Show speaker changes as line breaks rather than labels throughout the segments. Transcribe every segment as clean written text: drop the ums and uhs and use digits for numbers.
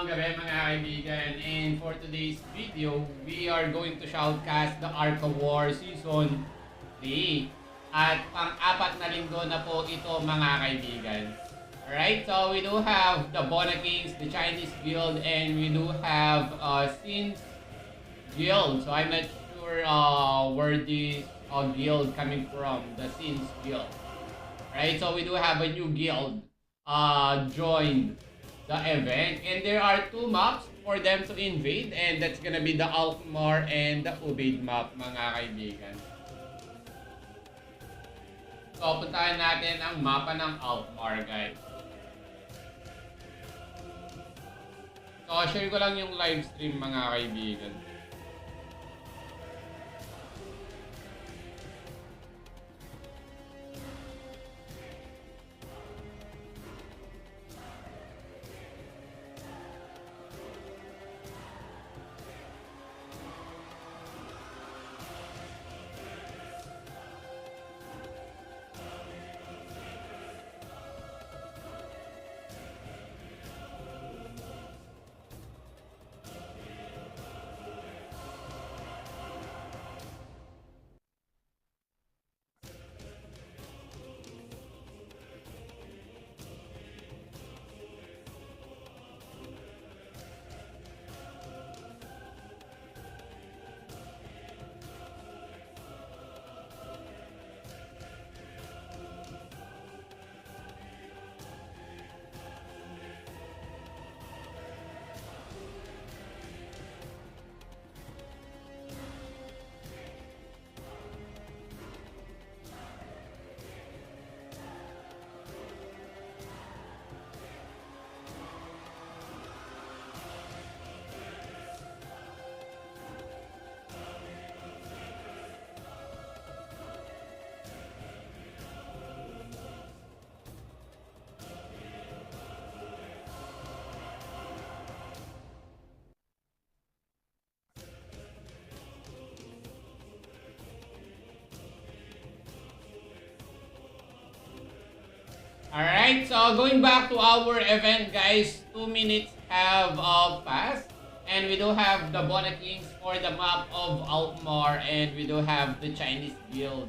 gabi mga kaibigan, and for today's video, we are going to shoutcast the Arca War Season 3. At pang-apat na linggo na po ito mga kaibigan. Alright, so we do have the Bona Kings, the Chinese guild, and we do have Sin's guild. So I'm not sure where this guild coming from, the Sin's guild. Right, so we do have a new guild joined the event, and there are two maps for them to invade, and that's gonna be the Alkmaar and the Ubaid map mga kaibigan. So puntahan natin ang mapa ng Alkmaar, guys. So share ko lang yung live stream mga kaibigan. Alright, so going back to our event, guys, 2 minutes have passed, and we do have the Bona Kings for the map of Alkmaar, and we do have the Chinese guild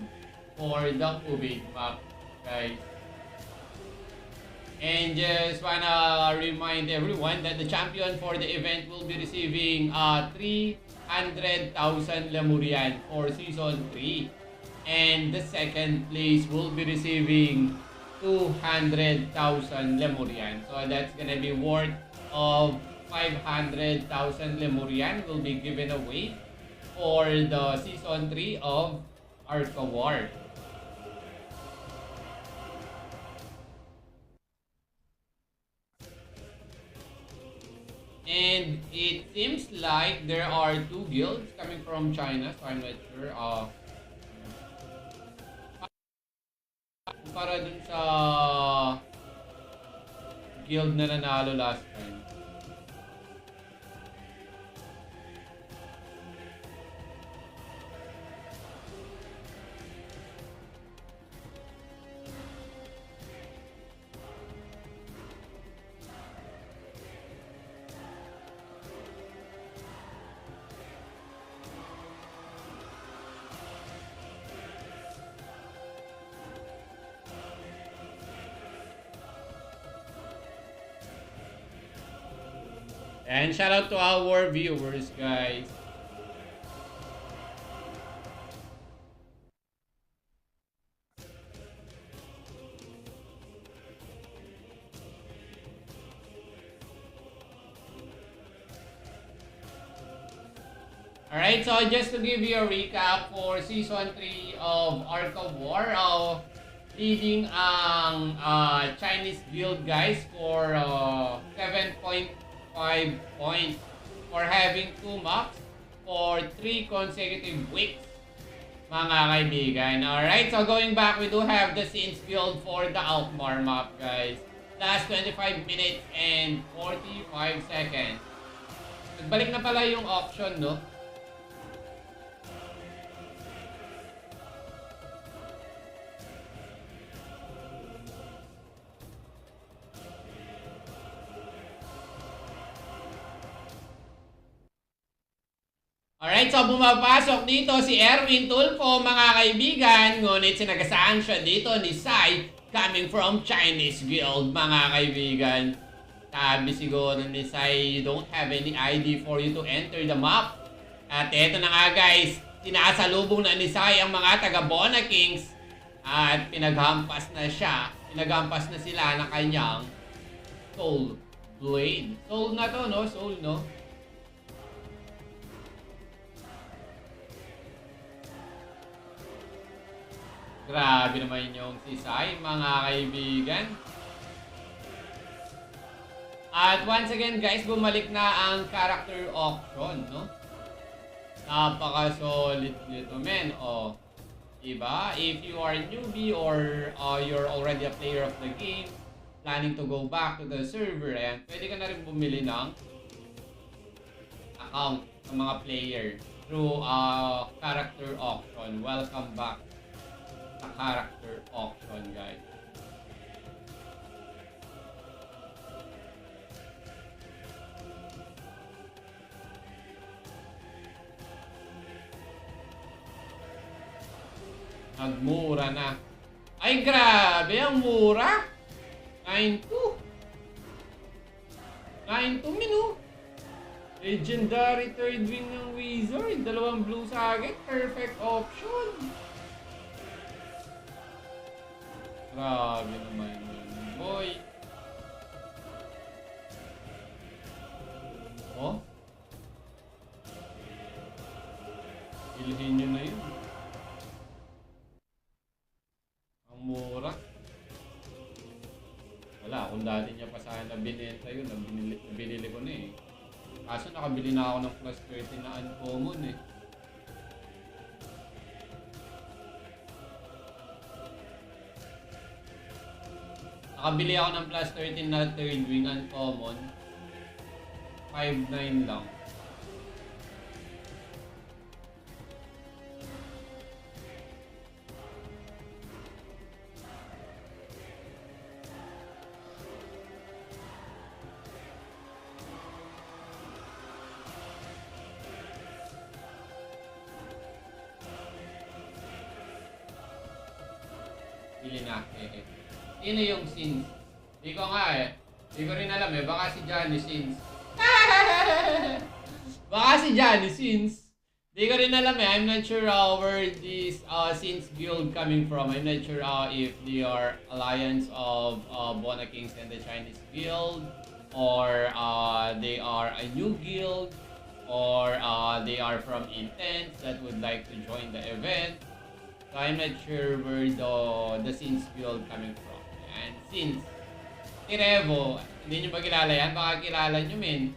for the Ubaid map, guys. And just wanna remind everyone that the champion for the event will be receiving 300,000 Lemurian for Season 3, and the second place will be receiving 200,000 Lemurian. So that's gonna be worth of 500,000 Lemurian will be given away for the Season 3 of Arca War. And it seems like there are two guilds coming from China, so I'm not sure. Para dun sa guild na nanalo last time. And shout out to our viewers, guys. Alright, so just to give you a recap for Season 3 of Arca War, leading ang Chinese guild, guys, for 7.5 points for having 2 maps for 3 consecutive weeks, mga kaibigan. Alright, so going back, we do have the Sin's guild for the Alkmaar map, guys. Last 25 minutes and 45 seconds. Nagbalik na pala yung auction, no? Alright, so bumapasok dito si Erwin Tulfo mga kaibigan. Ngunit sinagasaan siya dito ni Sai coming from Chinese Guild mga kaibigan. Sabi siguro ni Sai, you don't have any ID for you to enter the map. At eto na nga guys, sinasalubong na ni Sai ang mga taga Bona Kings. At pinaghampas na siya. Pinaghampas na sila ng kanyang Soul Blade. Soul na to, no? Soul, no? Grabe naman yung si Sai, mga kaibigan. At once again guys, bumalik na ang character auction, no? Napaka-solid nito, men. O, diba? If you are a newbie or you're already a player of the game, planning to go back to the server, ayan, pwede ka na rin bumili ng account ng mga player through character auction. Welcome back sa character auction, guys. Nagmura na. Ay, grabe! Ang mura! 9-2. 9-2 minu. Legendary third wing ng Wizard. Dalawang blue sagit. Perfect option. Grabe naman yun, boy. Oh? Ilhin nyo na yun. Ang mura. Wala, kung dati niya pa sana binenta yun, binili ko na eh. Kaso nakabili na ako ng plus 30 na uncommon eh. Nakabili ako ng plus 13 na third wing uncommon. 5.9 lang. Bili na. Sino yung Sins? Di ko nga eh. Di ko rin alam eh. Baka si Johnny Sins. Baka si Johnny Sins. Di ko rin alam eh. I'm not sure where this Sins guild coming from. I'm not sure if they are alliance of Bona Kings and the Chinese guild, or they are a new guild, or they are from Intense that would like to join the event. So I'm not sure where the Sins guild coming from. And Sins, si Revo, hindi nyo ba kilala yan? Baka kilala nyo, men.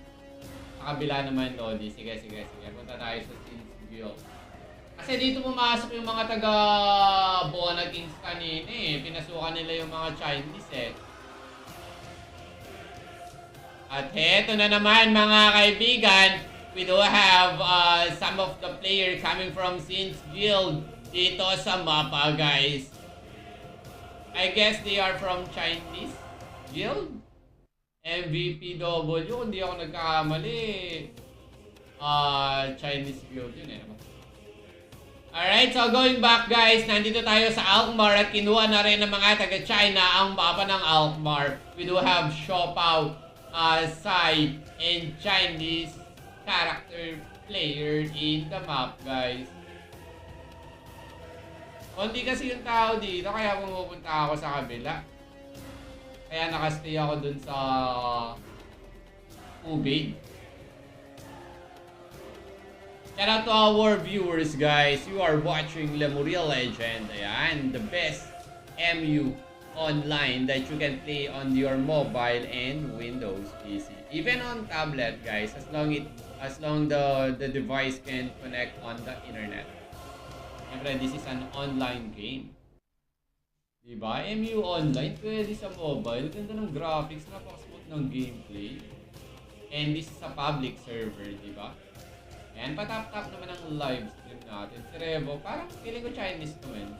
Sa kabila naman, Lodi. Sige. Punta tayo sa Sins guild. Kasi dito pumasok yung mga taga Bona Kings kanina eh. Pinasukan nila yung mga Chinese eh. At heto na naman mga kaibigan, we do have some of the players coming from Sins guild dito sa mapa, guys. I guess they are from Chinese guild. MVPW, kung di ako nagkakamali. Chinese guild yun eh. Alright, so going back guys, nandito tayo sa Alkmaar at kinuha na rin ng mga taga-China ang mapa ng Alkmaar. We do have Shopao, Sai, and Chinese character player in the map, guys. Konti kasi yung tao dito, kaya pumupunta ako sa kabila. Kaya nakastay ako dun sa Ubid. Shout out to our viewers, guys. You are watching Lemuria Legend. Ayan, the best MU online that you can play on your mobile and Windows PC. Even on tablet, guys, as long the device can connect on the internet. Siyempre, this is an online game. Diba? MU Online, pwede sa mobile. Ganda ng graphics, napaka-smooth ng gameplay. And this is a public server, diba? Ayan, patap-tap naman ang live stream natin. Si Revo, parang feeling ko Chinese to, man.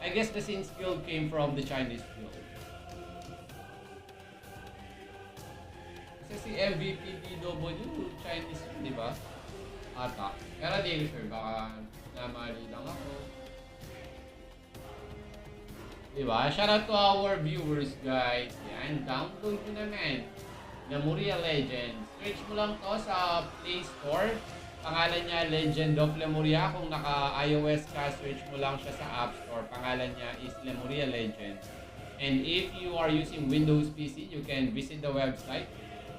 I guess the Sins guild came from the Chinese guild. Kasi si MVPDW, Chinese yun, diba? Ata. Pero di ko sure, baka namali lang ako. Diba? Shout out to our viewers, guys. Yan, download nyo naman. Lemuria Legends. Search mo lang to sa Play Store. Pangalan niya Legend of Lemuria. Kung naka-iOS ka, search mo lang siya sa App Store. Pangalan niya is Lemuria Legends. And if you are using Windows PC, you can visit the website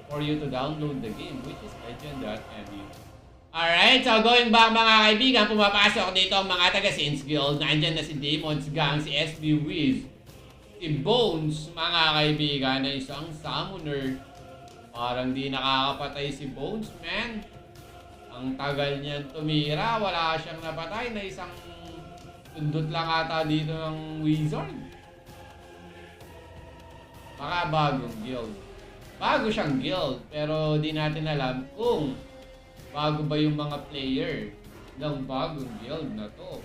for you to download the game, which is legend.mu. Alright, so going back mga kaibigan, pumapasok dito ang mga taga-Saints Guild. Nandyan na si Demon's Gang, si SB Wiz, si Bones, mga kaibigan, na isang summoner. Parang di nakakapatay si Bones, man. Ang tagal niyan tumira, wala siyang napatay na isang tundot lang ata dito ng Wizard. Baka bagong guild. Bago siyang guild, pero di natin alam kung bago ba yung mga player ng bagong guild na to.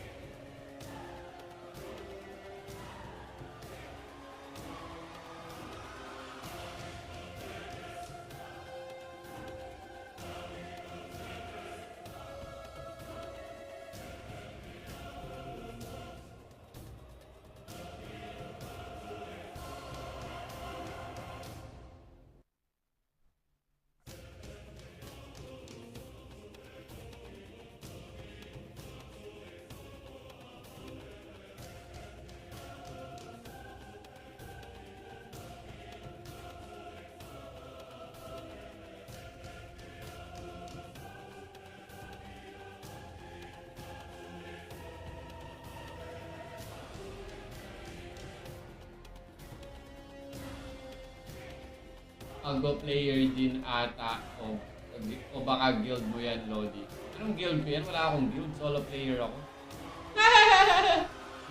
Go player din ata o baka guild mo yan, Lodi. Anong guild ko yan? Wala akong guild. Solo player ako.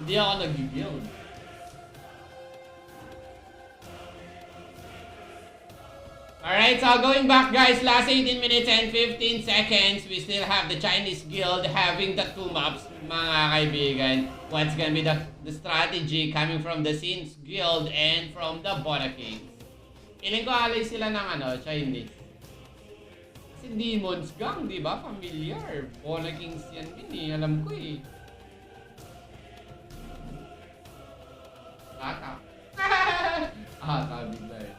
Hindi ako nag-guild. Alright, so going back guys, last 18 minutes and 15 seconds, we still have the Chinese guild having the 2 maps, mga kaibigan. What's gonna be the strategy coming from the Saints guild and from the Bona Kings? Feeling ko alay sila ng Chinese. Kasi Demon's Gang, di ba? Familiar. Bona Kings yan din eh. Alam ko eh. Ata. Ata bigla eh.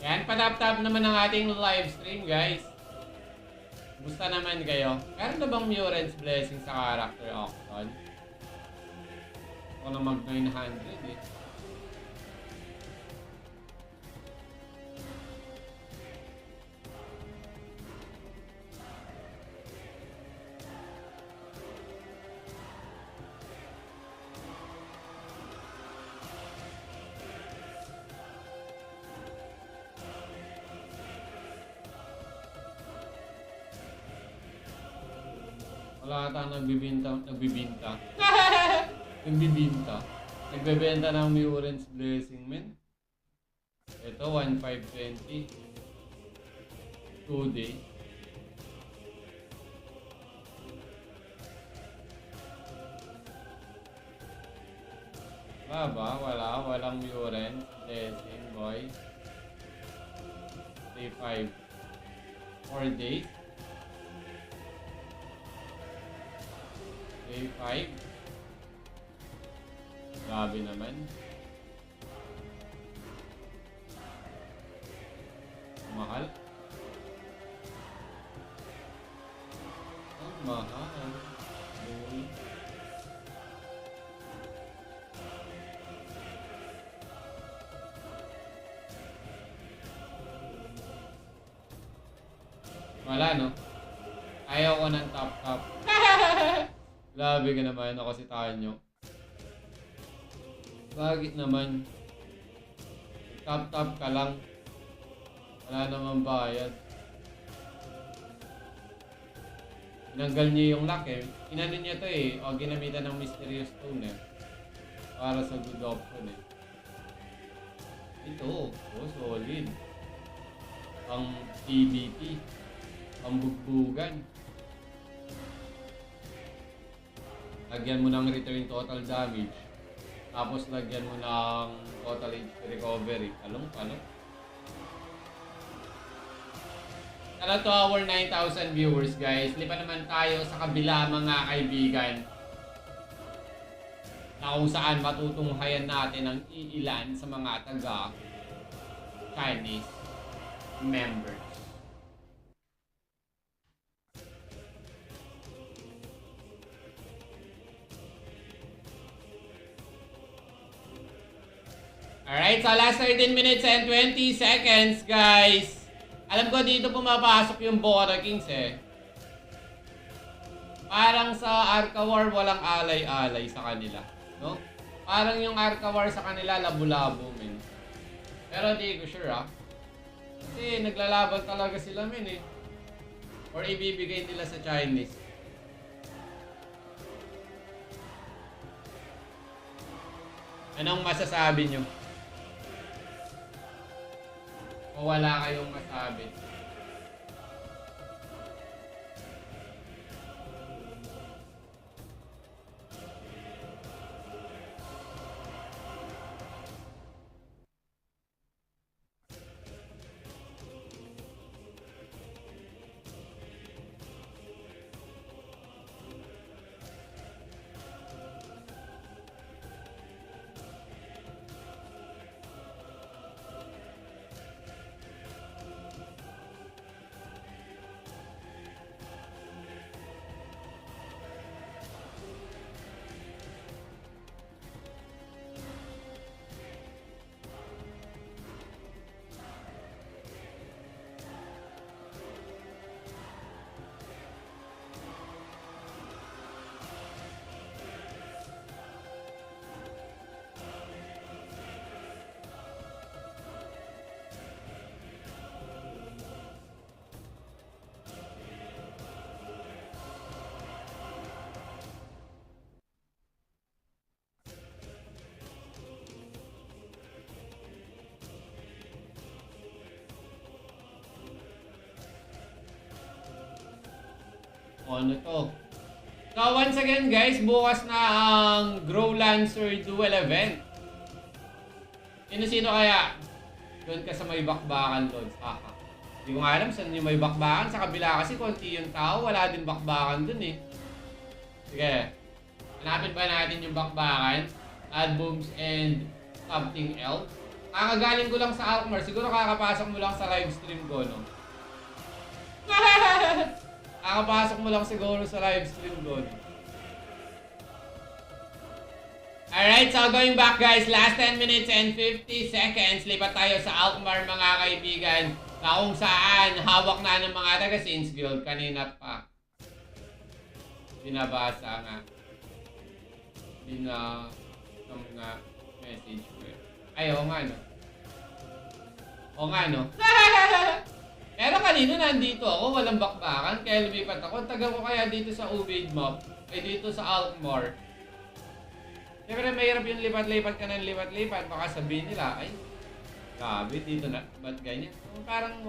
Yan, patap-tap naman ang ating live stream, guys. Gusto naman kayo? Meron na bang Muren's Blessing sa character auction? Ako na mag 900 eh. Wala ata nagbibinta. Nagbebenta ng Muren's Blessing, men. Ito, 1,520. 2 day. Wala. Walang Muren's Blessing, boy. 3,500. 4 days. 3,500. Grabe naman. Mahal. Ang mahal. Boy. Wala, no? Ayaw ko ng top. Grabe ka naman ako si Tanyo. Bakit naman? Top ka lang. Wala namang bayad. Tinanggal niya yung lock eh. Inano niya to eh. O ginamitan ng mysterious stone eh. Para sa good option eh. Ito. Oh, solid. Ang TBT. Ang bugbugan. Lagyan mo ng return total damage. Tapos lagyan mo ng total HP recovery. Along. Shout out to our 9,000 viewers, guys. Lipa naman tayo sa kabila, mga kaibigan, na kung saan matutunghayan natin ang iilan sa mga taga-Chinese members. Alright, so last 13 minutes and 20 seconds, guys. Alam ko dito pumapasok yung Bora Kings eh. Parang sa Arca War walang alay-alay sa kanila, no? Parang yung Arca War sa kanila labo-labo, men. Pero di ko sure ah. Kasi naglalaban talaga sila, men eh. Or ibibigay nila sa Chinese. Anong masasabi nyo? O wala kayong masabi? Ano to? So once again guys, bukas na ang Grow Lancer Duel event. Sino kaya? Doon ka sa may bakbakan, Lods. Hindi ko nga alam saan yung may bakbakan. Sa kabila kasi konti yung tao, wala din bakbakan dun eh. Sige. Hanapin ba natin yung bakbakan? Add booms and something else. Kakagaling ko lang sa Alkmaar. Siguro kakapasok mo lang sa live stream ko, no? Kakapasok mo lang siguro sa live stream ko, no? Alright, so going back guys, last 10 minutes and 50 seconds. Lipat tayo sa Alkmaar mga kaibigan, na kung saan hawak na ng mga taga Saints Guild. Kanina pa binabasa nga. Nga message ko. Ay, oo nga no. Pero kanina nandito ako, walang bakbakan, kaya lumipat ako. Tagal ko kaya dito sa Ubaid Map, ay dito sa Alkmaar. Siyempre mahirap yung lipat-lipat ka ng lipat-lipat, baka sabihin nila, ay, grabe, dito na, ba't ganyan? Parang,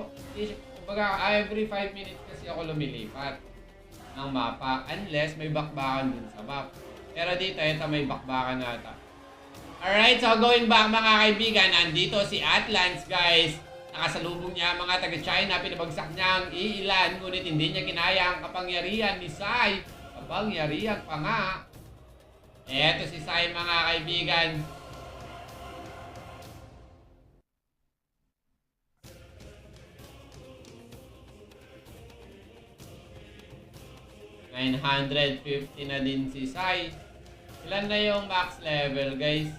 kumbaga, every 5 minutes kasi ako lumilipat ng mapa, unless may bakbakan dun sa map. Pero dito, ito may bakbakan nata. Alright, so going back mga kaibigan, andito si Atlans guys. Nakasalubong niya mga taga-China, pinabagsak niya ang iilan, ngunit hindi niya kinaya ang kapangyarihan ni Sai. Kapangyarihan pa nga. Eto si Sai mga kaibigan. $950 na din si Sai. Ilan na yung max level guys?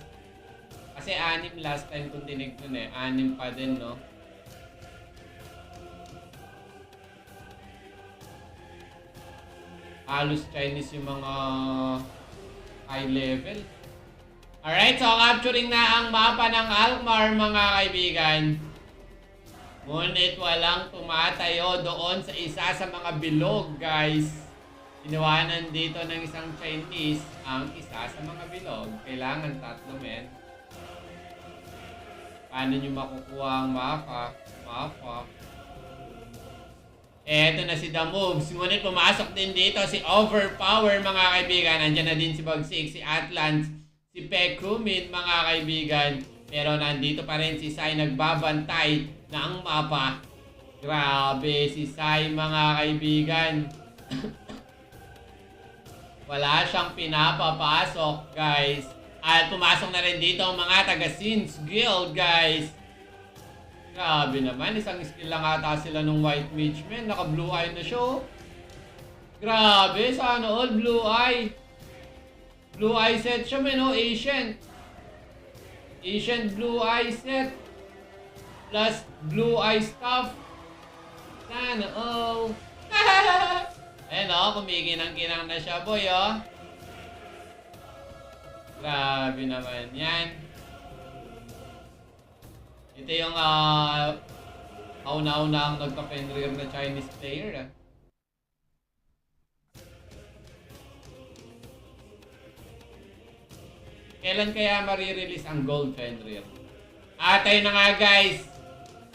Kasi 6 last time kung tinignan eh. 6 pa din no? Halos Chinese yung mga high level. Alright, so capturing na ang mapa ng Alkmaar mga kaibigan. Ngunit walang tumatayo doon sa isa sa mga bilog guys. Iniwanan dito ng isang Chinese ang isa sa mga bilog. Kailangan tatlo men. Paano nyo makukuha ang mapa? Eto na si The Moves. Ngunit pumasok din dito si Overpower mga kaibigan. Andyan na din si Bagsik, si Atlans, si Pekumin mga kaibigan. Pero nandito pa rin si Sai nagbabantay ng mapa. Grabe si Sai mga kaibigan. Wala siyang pinapapasok guys. At pumasok na rin dito ang mga taga-Sins Guild guys. Grabe naman, isang skill lang ata sila nung White Mage man. Naka blue eye na siya. Grabe, sana all blue eye. Blue eye set siya man, no? Ancient. Ancient blue eye set. Plus blue eye stuff. Sana all. Ayan o, kumikinang-kinang na siya boy o. Grabe naman yan. Ito yung kauna-una ang nagpa-Fenrir na Chinese player. Kailan kaya marirelease ang Gold Fenrir? At ayun na nga guys,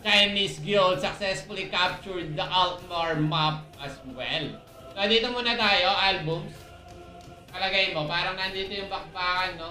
Chinese Guild successfully captured the Alkmaar map as well. So dito muna tayo, albums. Kalagay mo, parang nandito yung bakbakan, no?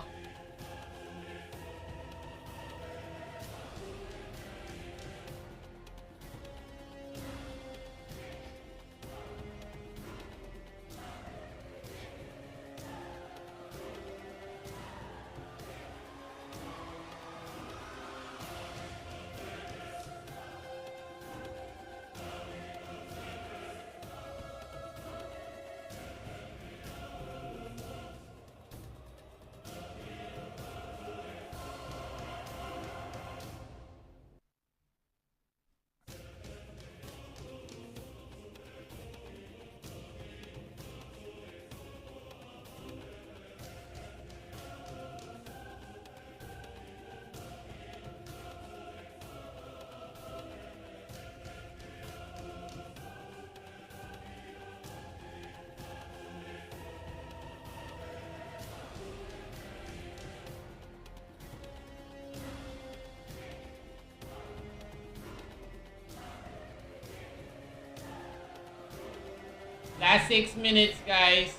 Last 6 minutes, guys.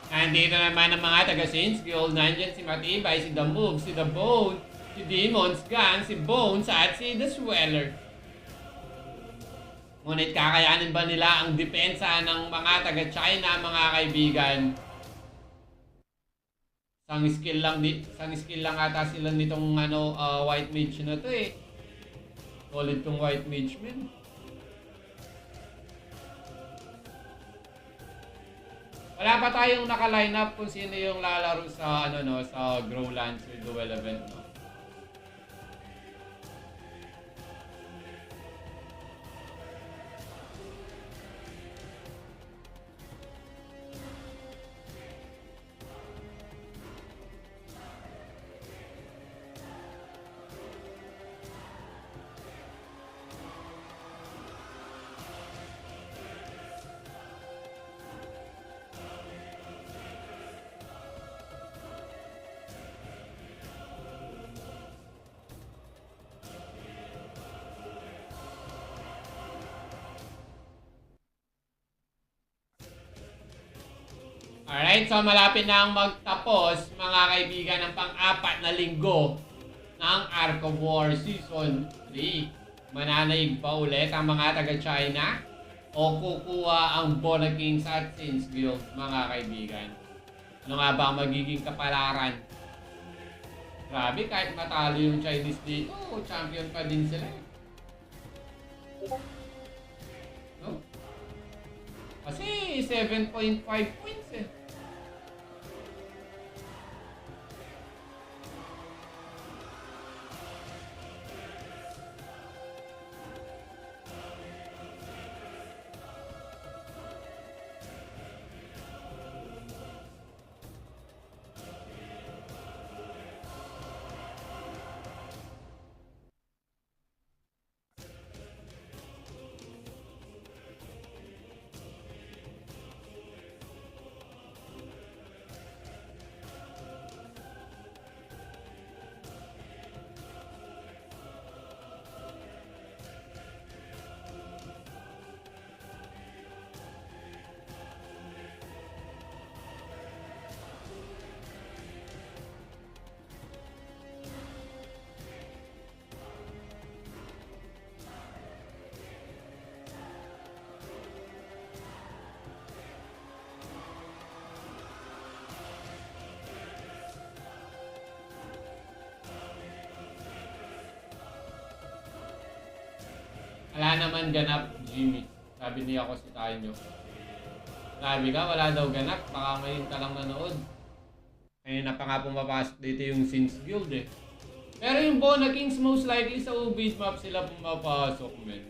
Nandito naman ang mga taga-Saints Guild. Nandyan si Matibay, si The Move, si The Bone, si Demon's Gang, si Bones, at si The Sweller. Ngunit kakayanin ba nila ang depensa ng mga taga-China, mga kaibigan? Isang skill lang ata sila nitong White Mage na to eh. Solid tong White Mage man. Wala pa tayong naka-line up kung sino yung lalaro sa sa Growlancer Duel event, no. Alright, so malapit na ang magtapos mga kaibigan ng pang-apat na linggo ng Arc of War Season 3. Mananaig pa ulit ang mga taga-China o kukuha ang Bona Kings at Saints Guild mga kaibigan. Ano nga ba ang magiging kapalaran? Grabe, kahit matalo yung Chinese dito, champion pa din sila eh. No? Kasi 7.5 points eh. Wala naman ganap, Jimmy. Sabi niya ako sa tayo nyo. Sabi ka, wala daw ganap. Baka ngayon ka lang nanood. Kanina pa nga pumapasok dito yung Saints Guild eh. Pero yung Bona Kings most likely sa Ubis map sila pumapasok, men.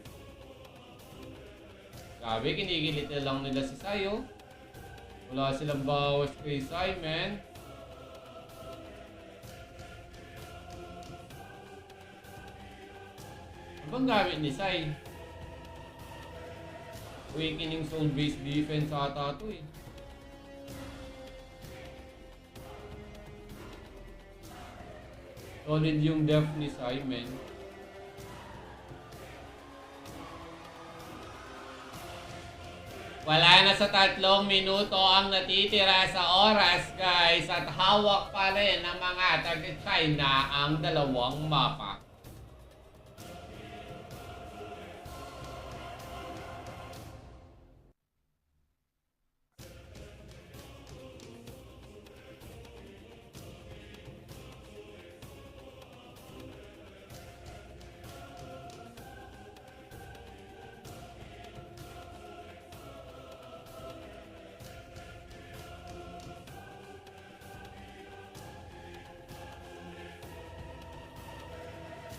Sabi, kinikilit na lang nila si Sayo. Wala silang bawas kay Simon. Ano bang gamit ni Sai? Awakening Soul-based defense ata ito eh. Solid yung def ni Simon. Wala na sa 3 minuto ang natitira sa oras guys at hawak pa rin ng mga taga-China ang dalawang mapa.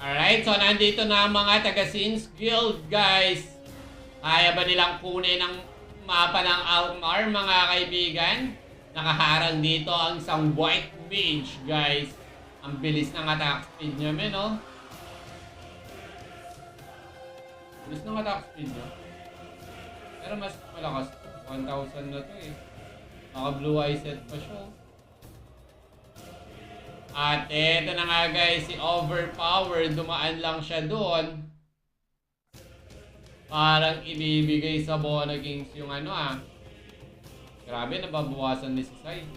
Alright, so nandito na ang mga taga-Saints Guild, guys. Kaya ba nilang kunin ang mapa ng Alkmaar, mga kaibigan? Nakaharang dito ang isang White Mage, guys. Ang bilis ng attack speed niya, men, no? Bilis ng attack speed niya. Pero mas malakas. 1,000 na to, eh. Naka blue eye set pa siya. At eto na nga guys, si Overpower, dumaan lang siya doon. Parang ibibigay sa Bona Kings yung ano ah. Grabe, nababawasan ni si Sai.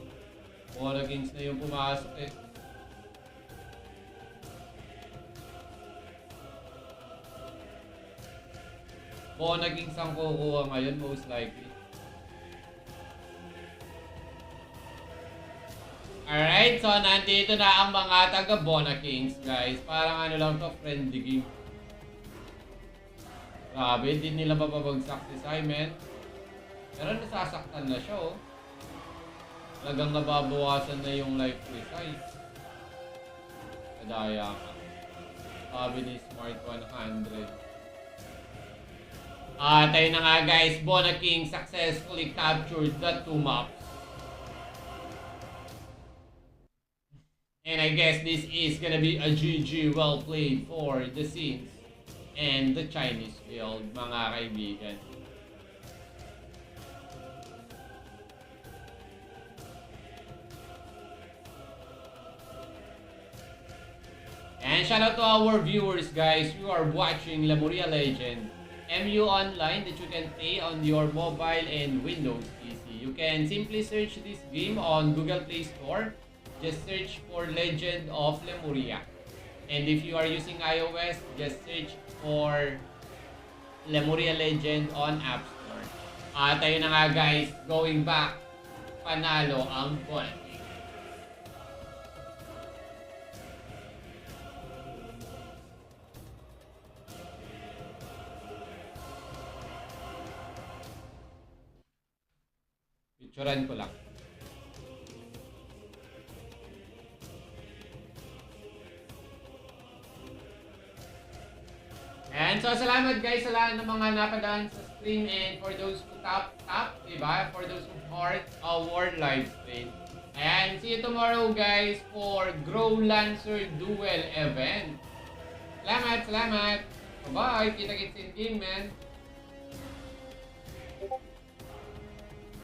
Bona Kings na yung pumasok eh. Bona Kings ang kukuha ngayon most likely. Alright, so nandito na ang mga taga Bona Kings, guys. Parang ano lang to, friendly game. Grabe, hindi nila mapapagsak si Simon. Pero nasasaktan na siya, oh. Talagang nababawasan na yung life ni Sai. Kadaya ka. Sabi ni Smart 100. Tayo na nga, guys. Bona Kings successfully captured the 2 maps. And I guess this is gonna be a GG well played for the Saints and the Chinese Guild, mga kaibigan. And shout out to our viewers, guys. You are watching Lemuria Legend MU Online that you can play on your mobile and Windows PC You can simply search this game on Google Play Store. Just search for Legend of Lemuria. And if you are using iOS, just search for Lemuria Legend on App Store. At ayun na nga guys, going back, panalo ang Gold King. Picturean ko lang. And so, salamat guys sa lahat ng mga napadaan sa stream and for those who tap, diba? For those who heart our live stream. And see you tomorrow guys for Grow Lancer Duel event. Salamat! Bye-bye! Kita-kits in game, man!